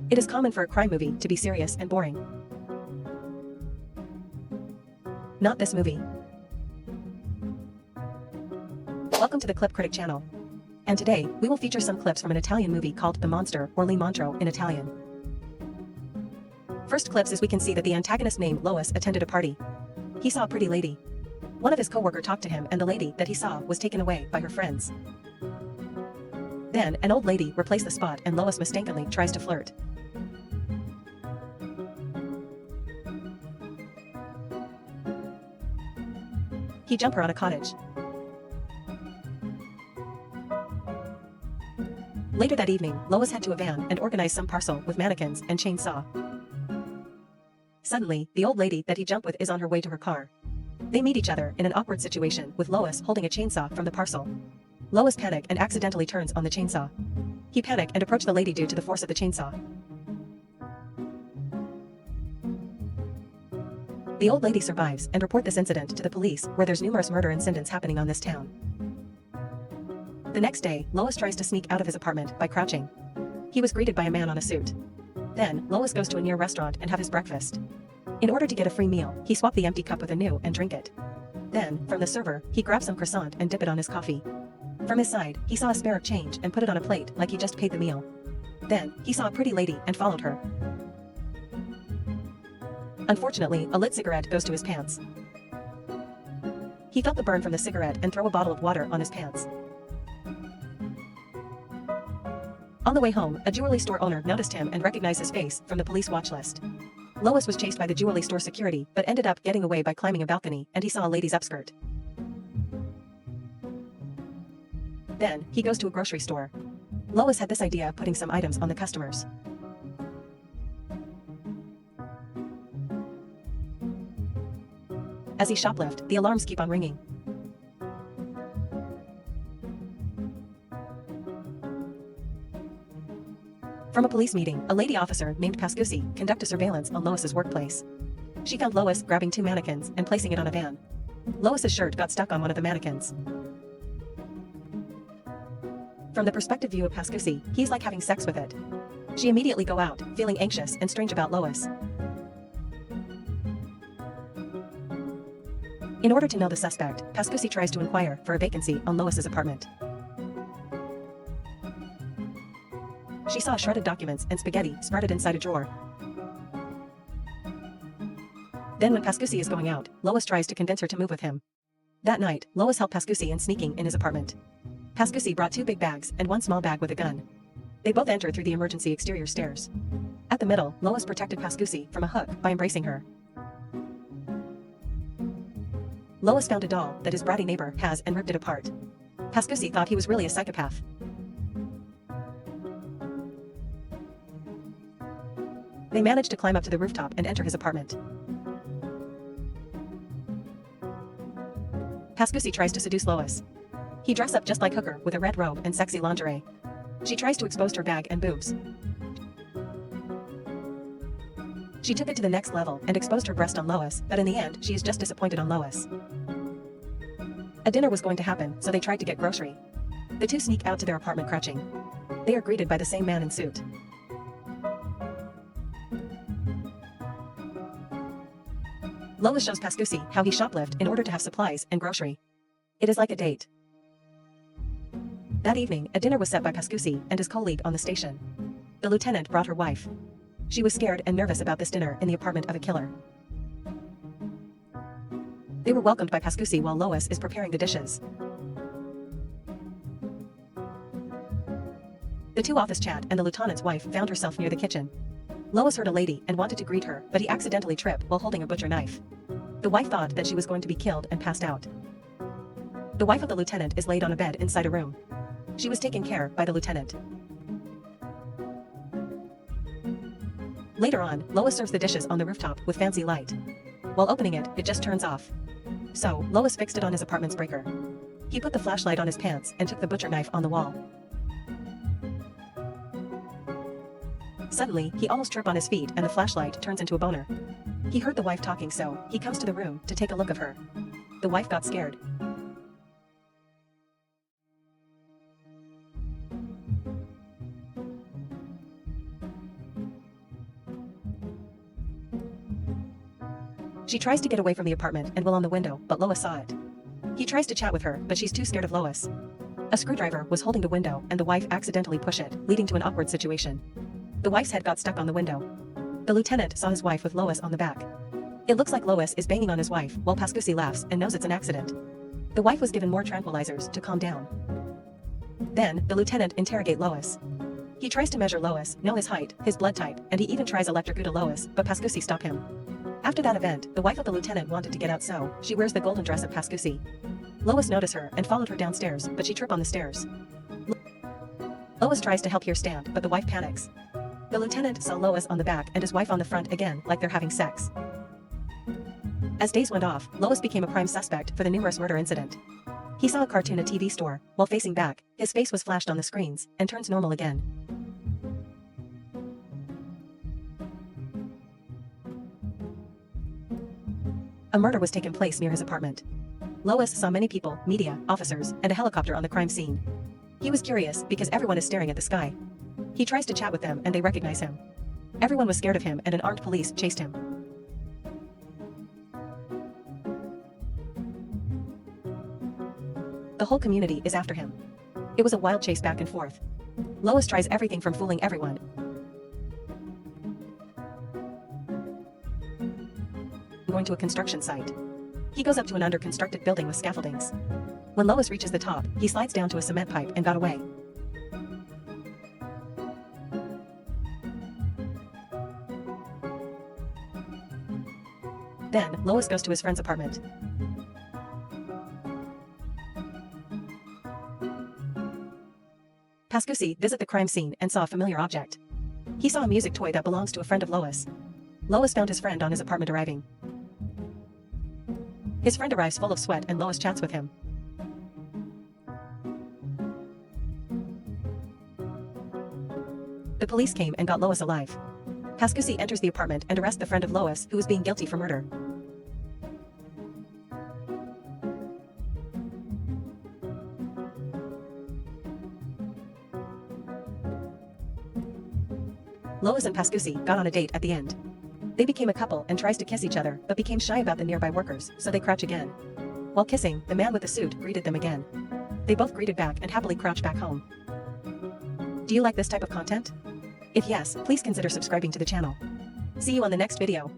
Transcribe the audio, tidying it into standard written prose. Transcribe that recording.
It is common for a crime movie to be serious and boring. Not this movie. Welcome to the Clip Critic channel. And today, we will feature some clips from an Italian movie called The Monster or Le Mostro in Italian. First clips is we can see that the antagonist named Lois attended a party. He saw a pretty lady. One of his co-worker talked to him and the lady that he saw was taken away by her friends. Then, an old lady replaced the spot and Lois mistakenly tries to flirt. He jumped her on a cottage. Later that evening, Lois head to a van and organized some parcel with mannequins and chainsaw. Suddenly, the old lady that he jumped with is on her way to her car. They meet each other in an awkward situation with Lois holding a chainsaw from the parcel. Lois panics and accidentally turns on the chainsaw. He panics and approaches the lady due to the force of the chainsaw. The old lady survives and reports this incident to the police where there's numerous murder incidents happening on this town. The next day, Lois tries to sneak out of his apartment by crouching. He was greeted by a man on a suit. Then, Lois goes to a near restaurant and have his breakfast. In order to get a free meal, he swapped the empty cup with a new and drink it. Then, from the server, he grabbed some croissant and dip it on his coffee. From his side, he saw a spare of change and put it on a plate like he just paid the meal. Then, he saw a pretty lady and followed her. Unfortunately, a lit cigarette goes to his pants. He felt the burn from the cigarette and threw a bottle of water on his pants. On the way home, a jewelry store owner noticed him and recognized his face from the police watch list. Lois was chased by the jewelry store security but ended up getting away by climbing a balcony and he saw a lady's upskirt. Then, he goes to a grocery store. Lois had this idea of putting some items on the customers. As he shoplifts, the alarms keep on ringing. From a police meeting, a lady officer named Pascusi conducted surveillance on Lois's workplace. She found Lois grabbing two mannequins and placing it on a van. Lois's shirt got stuck on one of the mannequins. From the perspective view of Pascusi, he's like having sex with it. She immediately go out, feeling anxious and strange about Lois. In order to know the suspect, Pascusi tries to inquire for a vacancy on Lois's apartment. She saw shredded documents and spaghetti sprouted inside a drawer. Then when Pascusi is going out, Lois tries to convince her to move with him. That night, Lois helped Pascusi in sneaking in his apartment. Pascusi brought two big bags and one small bag with a gun. They both enter through the emergency exterior stairs. At the middle, Lois protected Pascusi from a hook by embracing her. Lois found a doll that his bratty neighbor has and ripped it apart. Pascusi thought he was really a psychopath. They managed to climb up to the rooftop and enter his apartment. Pascusi tries to seduce Lois. He dresses up just like Hooker with a red robe and sexy lingerie. She tries to expose her bag and boobs. She took it to the next level and exposed her breast on Lois, but in the end, she is just disappointed on Lois. A dinner was going to happen, so they tried to get grocery. The two sneak out to their apartment crouching. They are greeted by the same man in suit. Lois shows Pascusi how he shoplifted in order to have supplies and grocery. It is like a date. That evening, a dinner was set by Pascusi and his colleague on the station. The lieutenant brought her wife. She was scared and nervous about this dinner in the apartment of a killer. They were welcomed by Pascusi while Lois is preparing the dishes. The two office chat and the lieutenant's wife found herself near the kitchen. Lois heard a lady and wanted to greet her, but he accidentally tripped while holding a butcher knife. The wife thought that she was going to be killed and passed out. The wife of the lieutenant is laid on a bed inside a room. She was taken care by the lieutenant. Later on, Lois serves the dishes on the rooftop with fancy light. While opening it, it just turns off. So, Lois fixed it on his apartment's breaker. He put the flashlight on his pants and took the butcher knife on the wall. Suddenly, he almost tripped on his feet and the flashlight turns into a boner. He heard the wife talking, so he comes to the room to take a look of her. The wife got scared. She tries to get away from the apartment and will on the window, but Lois saw it. He tries to chat with her, but she's too scared of Lois. A screwdriver was holding the window and the wife accidentally pushed it, leading to an awkward situation. The wife's head got stuck on the window. The lieutenant saw his wife with Lois on the back. It looks like Lois is banging on his wife, while Pascusi laughs and knows it's an accident. The wife was given more tranquilizers to calm down. Then, the lieutenant interrogate Lois. He tries to measure Lois, know his height, his blood type, and he even tries electrocute Lois, but Pascusi stopped him. After that event, the wife of the lieutenant wanted to get out, so she wears the golden dress of Pascusi. Lois noticed her and followed her downstairs, but she tripped on the stairs. Lois tries to help her stand, but the wife panics. The lieutenant saw Lois on the back and his wife on the front again, like they're having sex. As days went off, Lois became a prime suspect for the numerous murder incident. He saw a cartoon at TV store. While facing back, his face was flashed on the screens, and turns normal again. A murder was taking place near his apartment. Lois saw many people, media, officers, and a helicopter on the crime scene. He was curious because everyone is staring at the sky. He tries to chat with them and they recognize him. Everyone was scared of him and an armed police chased him. The whole community is after him. It was a wild chase back and forth. Lois tries everything from fooling everyone. Going to a construction site. He goes up to an under-constructed building with scaffoldings. When Lois reaches the top, he slides down to a cement pipe and got away. Then, Lois goes to his friend's apartment. Pascusi visited the crime scene and saw a familiar object. He saw a music toy that belongs to a friend of Lois. Lois found his friend on his apartment arriving. His friend arrives full of sweat and Lois chats with him. The police came and got Lois alive. Pascusi enters the apartment and arrests the friend of Lois who was being guilty for murder. Lois and Pascusi got on a date at the end. They became a couple and tries to kiss each other, but became shy about the nearby workers, so they crouch again. While kissing, the man with the suit greeted them again. They both greeted back and happily crouched back home. Do you like this type of content? If yes, please consider subscribing to the channel. See you on the next video.